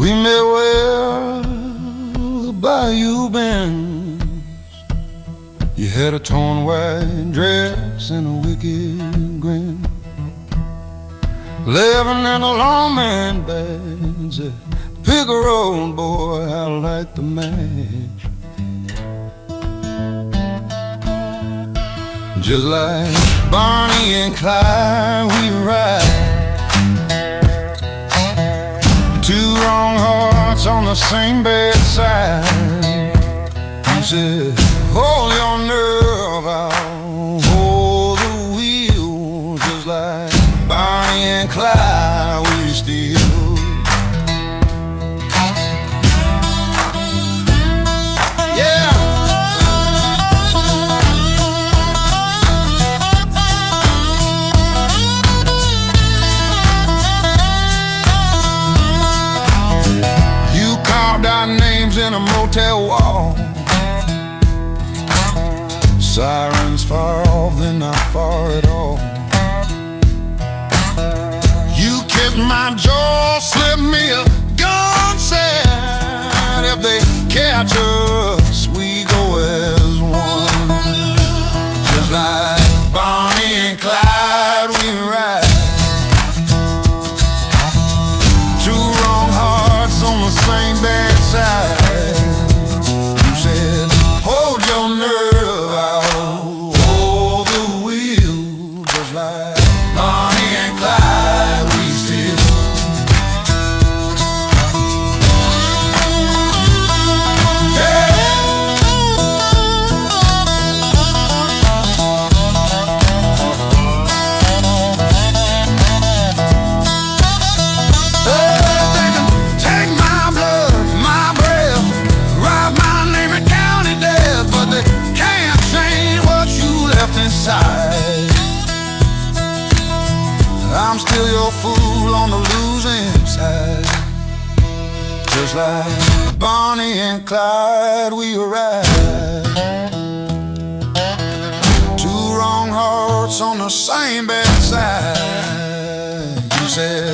We may wear the bayou bends. You had a torn white dress and a wicked grin, living in a lawman bed. Said, pick a road, boy, I like the match. Just like Bonnie and Clyde, we ride. Two wrong hearts on the same bedside. You said, hold your nerve, I'll hold the wheel. Just like Bonnie and Clyde, we still. Names in a motel wall, sirens far off, they're not far at all. You kicked my jaw, slipped me a gun, said if they catch us, we go as one. Just like Bonnie and Clyde, we ride. Two wrong hearts on the same bedside. You said, hold your nerve, I'll hold the wheel. Just like Bonnie and Clyde, we still. I'm still your fool on the losing side. Just like Bonnie and Clyde, we ride. Two wrong hearts on the same bedside. You said